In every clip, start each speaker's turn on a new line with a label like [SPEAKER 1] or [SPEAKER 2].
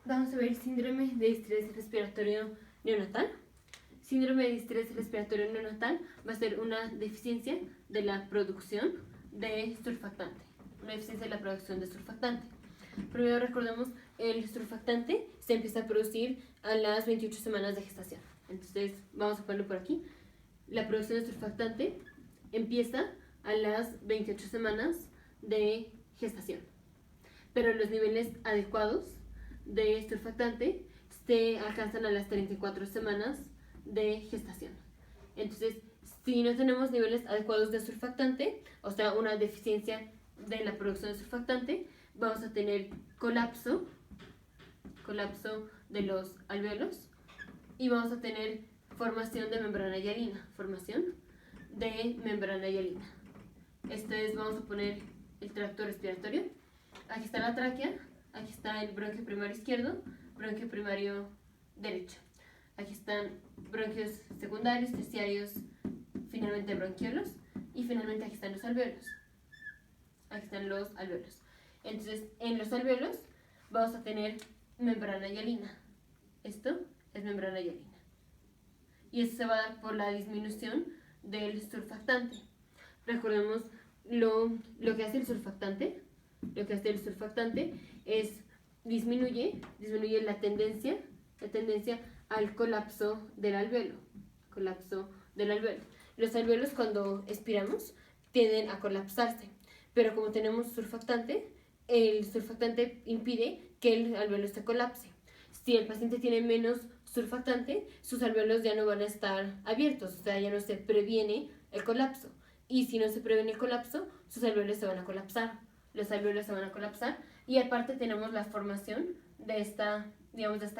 [SPEAKER 1] vamos a ver síndrome de distrés respiratorio neonatal. Síndrome de distrés respiratorio neonatal va a ser una deficiencia de la producción de surfactante. Una deficiencia de la producción de surfactante. Primero recordemos, el surfactante se empieza a producir a las 28 semanas de gestación. Entonces vamos a ponerlo por aquí. La producción de surfactante empieza a las 28 semanas de gestación. Pero los niveles adecuados de surfactante se alcanzan a las 34 semanas de gestación. Entonces, si no tenemos niveles adecuados de surfactante, o sea, una deficiencia de la producción de surfactante, vamos a tener colapso de los alvéolos y vamos a tener formación de membrana hialina. Esto es, vamos a poner el tracto respiratorio. Aquí está la tráquea, aquí está el bronquio primario izquierdo, bronquio primario derecho. Aquí están bronquios secundarios, terciarios, finalmente bronquiolos y finalmente aquí están los alvéolos. Entonces, en los alvéolos vamos a tener membrana hialina. Esto es membrana hialina. Y eso se va a dar por la disminución del surfactante. Recordemos lo que hace el surfactante. Lo que hace el surfactante es disminuye la tendencia al colapso del alvéolo. Los alvéolos, cuando expiramos, tienden a colapsarse, pero como tenemos surfactante, el surfactante impide que el alvéolo se colapse. Si el paciente tiene menos surfactante, sus alvéolos ya no van a estar abiertos, o sea, ya no se previene el colapso. Y si no se previene el colapso, sus alvéolos se van a colapsar. Los alvéolos se van a colapsar y aparte tenemos la formación de esta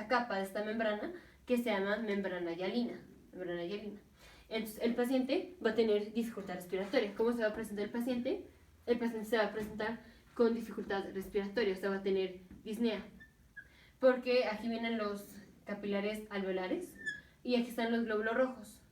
[SPEAKER 1] capa, de esta membrana, que se llama membrana hialina. Entonces, el paciente va a tener dificultad respiratoria. ¿Cómo se va a presentar el paciente? El paciente se va a presentar con dificultad respiratoria, o sea, va a tener disnea. Porque aquí vienen los capilares alveolares y aquí están los glóbulos rojos.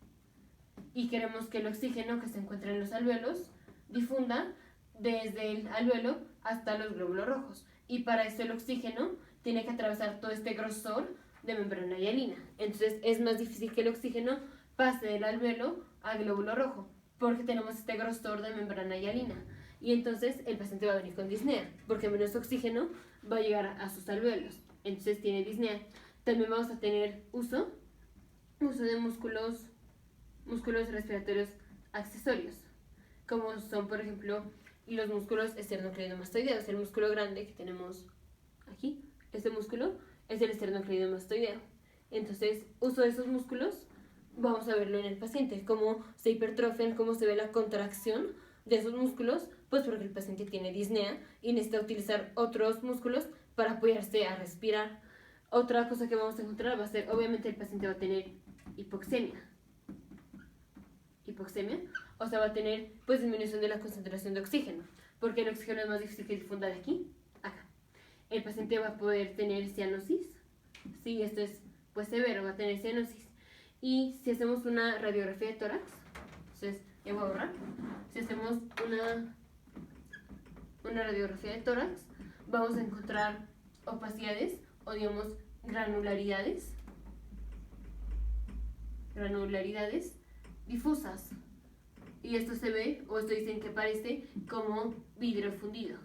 [SPEAKER 1] Y queremos que el oxígeno que se encuentra en los alvéolos difunda desde el alvéolo hasta los glóbulos rojos. Y para eso el oxígeno tiene que atravesar todo este grosor de membrana hialina. Entonces es más difícil que el oxígeno pase del alvéolo al glóbulo rojo, porque tenemos este grosor de membrana hialina. Y entonces el paciente va a venir con disnea, porque menos oxígeno va a llegar a sus alvéolos. Entonces tiene disnea. También vamos a tener uso de músculos respiratorios accesorios, como son, por ejemplo, los músculos esternocleidomastoideos. El músculo grande que tenemos aquí, este músculo es el esternocleidomastoideo. Entonces, uso de esos músculos, vamos a verlo en el paciente, cómo se hipertrofian, cómo se ve la contracción de esos músculos, pues porque el paciente tiene disnea y necesita utilizar otros músculos para apoyarse a respirar. Otra cosa que vamos a encontrar va a ser, obviamente el paciente va a tener hipoxemia, o sea, va a tener pues disminución de la concentración de oxígeno, porque el oxígeno es más difícil que difunda de aquí a acá. El paciente va a poder tener cianosis, si esto es pues severo, va a tener cianosis. Y si hacemos una radiografía de tórax, entonces ya voy a borrar, si hacemos una radiografía de tórax, vamos a encontrar opacidades o digamos granularidades difusas. Y esto se ve, o esto dicen que parece como vidrio fundido.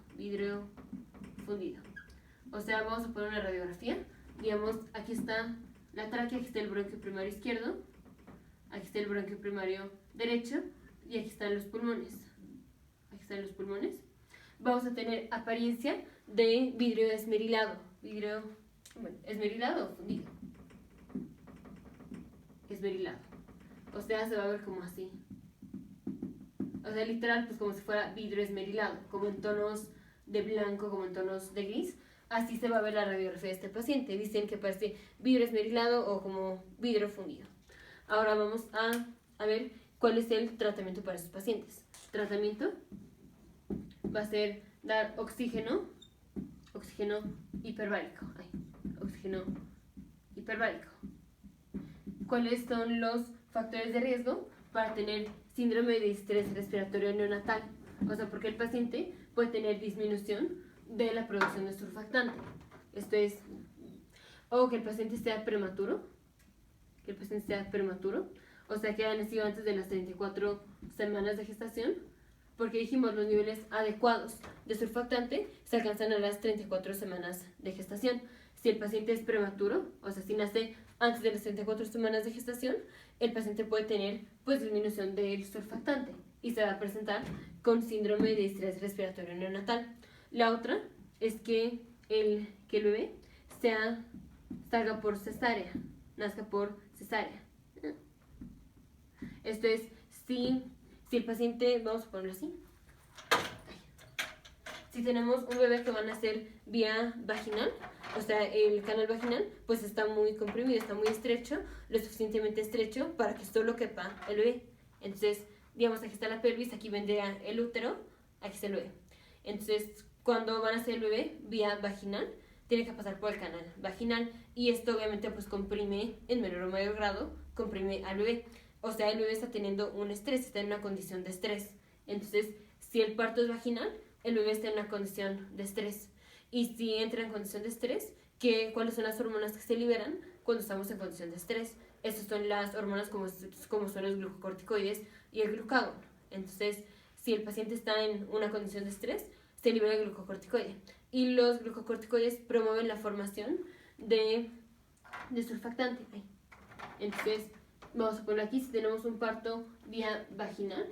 [SPEAKER 1] O sea, vamos a poner una radiografía. Digamos, aquí está la tráquea, aquí está el bronquio primario izquierdo, aquí está el bronquio primario derecho y aquí están los pulmones. Vamos a tener apariencia de vidrio esmerilado. Esmerilado o fundido. Esmerilado. O sea, se va a ver como así. O sea, literal, pues como si fuera vidrio esmerilado, como en tonos de blanco, como en tonos de gris. Así se va a ver la radiografía de este paciente. Dicen que parece vidrio esmerilado o como vidrio fundido. Ahora vamos a ver cuál es el tratamiento para estos pacientes. Tratamiento va a ser dar oxígeno hiperbárico. ¿Cuáles son los factores de riesgo para tener síndrome de distrés respiratorio neonatal? O sea, porque el paciente puede tener disminución de la producción de surfactante. Esto es, o que el paciente sea prematuro, o sea, que haya nacido antes de las 34 semanas de gestación, porque dijimos los niveles adecuados de surfactante se alcanzan a las 34 semanas de gestación. Si el paciente es prematuro, o sea, si nace antes de las 34 semanas de gestación, el paciente puede tener pues disminución del surfactante y se va a presentar con síndrome de distrés respiratorio neonatal. La otra es que el bebé salga por cesárea, nazca por cesárea. Esto es si el paciente, vamos a ponerlo así, si tenemos un bebé que va a nacer vía vaginal, o sea, el canal vaginal, pues está muy comprimido, está muy estrecho, lo suficientemente estrecho para que solo quepa el bebé. Entonces, digamos, aquí está la pelvis, aquí vendría el útero, aquí está el bebé. Entonces, cuando van a nacer el bebé vía vaginal, tiene que pasar por el canal vaginal y esto obviamente pues comprime en menor o mayor grado, comprime al bebé. O sea, el bebé está teniendo un estrés, está en una condición de estrés. Entonces, si el parto es vaginal, el bebé está en una condición de estrés. Y si entra en condición de estrés, ¿cuáles son las hormonas que se liberan cuando estamos en condición de estrés? Estas son las hormonas como son los glucocorticoides y el glucagón. Entonces, si el paciente está en una condición de estrés, se libera el glucocorticoide. Y los glucocorticoides promueven la formación de surfactante. Entonces, vamos a ponerlo aquí, si tenemos un parto vía vaginal,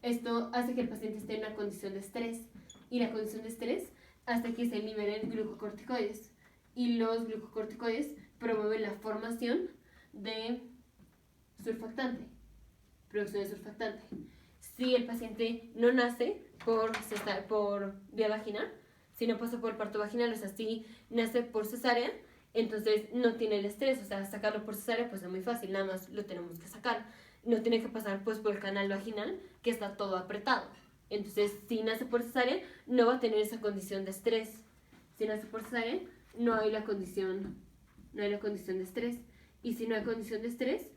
[SPEAKER 1] esto hace que el paciente esté en una condición de estrés. Y la condición de estrés hace que se liberen glucocorticoides. Y los glucocorticoides promueven la formación de surfactante, producción de surfactante. Si el paciente no nace por vía vaginal, si no pasa por el parto vaginal, o sea, si nace por cesárea, entonces no tiene el estrés, o sea, sacarlo por cesárea pues es muy fácil, nada más lo tenemos que sacar. No tiene que pasar pues por el canal vaginal, que está todo apretado. Entonces, si nace por cesárea, no va a tener esa condición de estrés. Si nace por cesárea, no hay la condición de estrés. Y si no hay condición de estrés,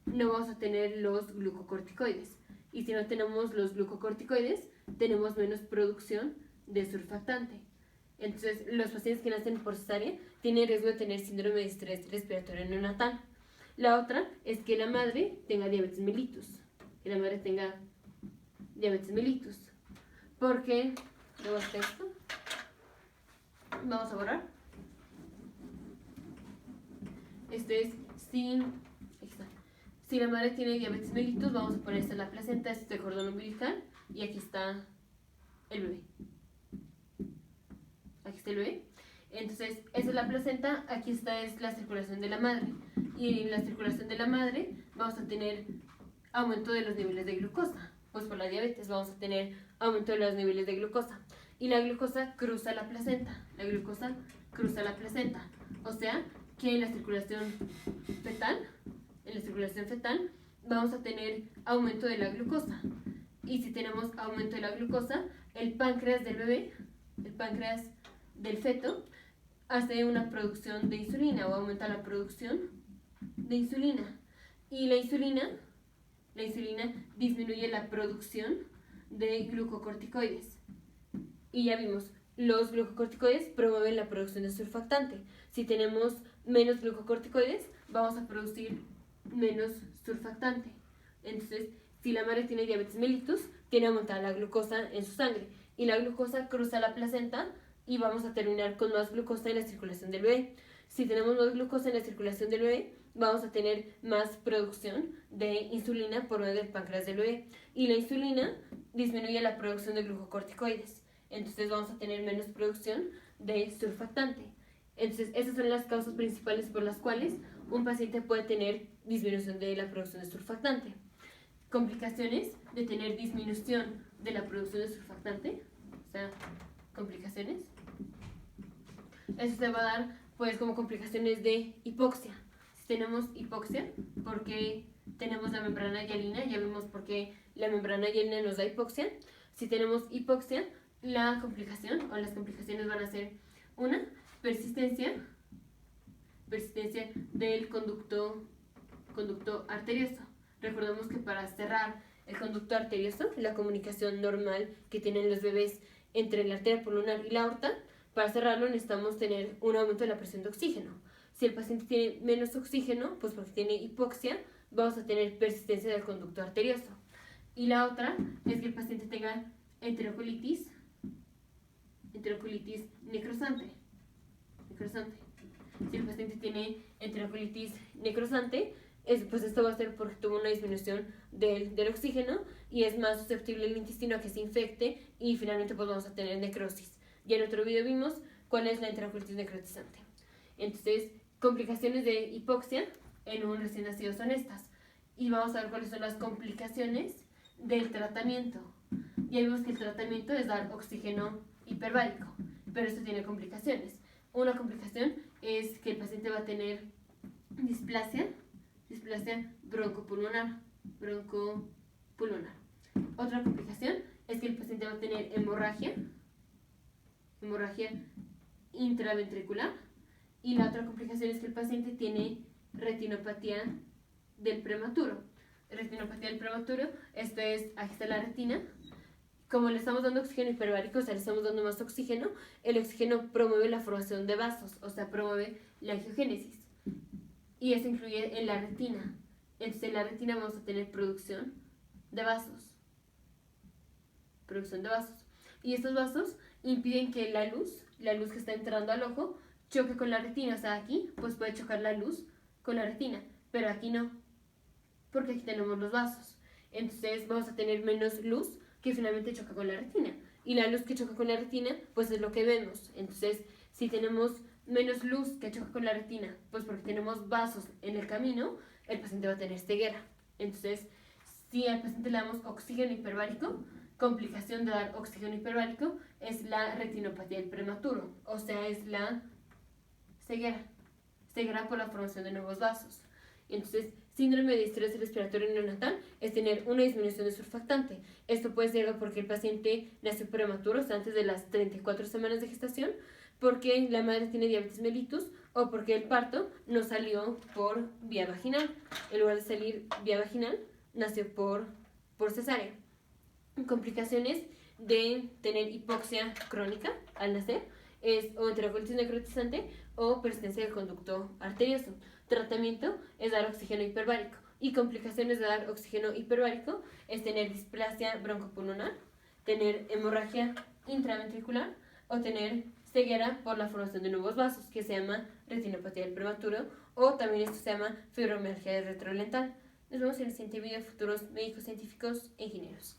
[SPEAKER 1] no vamos a tener los glucocorticoides. Y si no tenemos los glucocorticoides, tenemos menos producción de surfactante. Entonces, los pacientes que nacen por cesárea tienen riesgo de tener síndrome de distrés respiratorio neonatal. La otra es que la madre tenga diabetes mellitus. Que la madre tenga diabetes mellitus. Porque, luego esto, vamos a borrar. Esto es si la madre tiene diabetes mellitus, vamos a poner esta en la placenta, este es el cordón umbilical y aquí está el bebé. Aquí está el bebé. Entonces, esa es la placenta, aquí está es la circulación de la madre. Y en la circulación de la madre vamos a tener aumento de los niveles de glucosa. Pues por la diabetes vamos a tener aumento de los niveles de glucosa. Y la glucosa cruza la placenta. O sea, que en la circulación fetal, vamos a tener aumento de la glucosa. Y si tenemos aumento de la glucosa, el páncreas del bebé, el páncreas del feto, hace una producción de insulina o aumenta la producción de insulina. Y la insulina disminuye la producción de glucocorticoides. Y ya vimos, los glucocorticoides promueven la producción de surfactante. Si tenemos menos glucocorticoides, vamos a producir menos surfactante. Entonces, si la madre tiene diabetes mellitus, tiene aumentada la glucosa en su sangre. Y la glucosa cruza la placenta y vamos a terminar con más glucosa en la circulación del bebé. Si tenemos más glucosa en la circulación del bebé, vamos a tener más producción de insulina por medio del páncreas del bebé. Y la insulina disminuye la producción de glucocorticoides. Entonces vamos a tener menos producción de surfactante. Entonces esas son las causas principales por las cuales un paciente puede tener disminución de la producción de surfactante. Complicaciones de tener disminución de la producción de surfactante, o sea, complicaciones. Eso se va a dar pues como complicaciones de hipoxia. Si tenemos hipoxia, porque tenemos la membrana hialina, ya vimos por qué la membrana hialina nos da hipoxia. Si tenemos hipoxia, la complicación o las complicaciones van a ser una, persistencia del conducto arterioso. Recordemos que para cerrar el conducto arterioso, la comunicación normal que tienen los bebés entre la arteria pulmonar y la aorta, Para cerrarlo necesitamos tener un aumento de la presión de oxígeno. Si el paciente tiene menos oxígeno, pues porque tiene hipoxia, vamos a tener persistencia del conducto arterioso. Y la otra es que el paciente tenga enterocolitis necrosante. Si el paciente tiene enterocolitis necrosante, pues esto va a ser porque tuvo una disminución del oxígeno y es más susceptible el intestino a que se infecte y finalmente pues vamos a tener necrosis. Ya en otro video vimos cuál es la enterocolitis necrotizante. Entonces, complicaciones de hipoxia en un recién nacido son estas. Y vamos a ver cuáles son las complicaciones del tratamiento. Ya vimos que el tratamiento es dar oxígeno hiperbárico, pero esto tiene complicaciones. Una complicación es que el paciente va a tener displasia broncopulmonar. Otra complicación es que el paciente va a tener hemorragia intraventricular. Y la otra complicación es que el paciente tiene retinopatía del prematuro. Esto es, aquí está la retina. Como le estamos dando oxígeno hiperbárico, o sea, le estamos dando más oxígeno, el oxígeno promueve la formación de vasos, o sea, promueve la angiogénesis. Y eso influye en la retina. Entonces, en la retina vamos a tener producción de vasos. Y estos vasos impiden que la luz que está entrando al ojo, choque con la retina. O sea, aquí pues puede chocar la luz con la retina, pero aquí no, porque aquí tenemos los vasos. Entonces vamos a tener menos luz que finalmente choca con la retina. Y la luz que choca con la retina, pues es lo que vemos. Entonces, si tenemos menos luz que choca con la retina, pues porque tenemos vasos en el camino, el paciente va a tener ceguera. Entonces, si al paciente le damos oxígeno hiperbárico, complicación de dar oxígeno hiperbárico es la retinopatía del prematuro, o sea, es la ceguera por la formación de nuevos vasos. Entonces, síndrome de estrés respiratorio neonatal es tener una disminución de surfactante. Esto puede ser porque el paciente nació prematuro, o sea, antes de las 34 semanas de gestación, porque la madre tiene diabetes mellitus o porque el parto no salió por vía vaginal. En lugar de salir vía vaginal, nació por cesárea. Complicaciones de tener hipoxia crónica al nacer es o enterocolitis necrotizante o persistencia del conducto arterioso. Tratamiento es dar oxígeno hiperbárico y complicaciones de dar oxígeno hiperbárico es tener displasia broncopulmonar, tener hemorragia intraventricular o tener ceguera por la formación de nuevos vasos, que se llama retinopatía del prematuro, o también esto se llama fibromialgia retrolental. Nos vemos en el siguiente video, futuros médicos, científicos e ingenieros.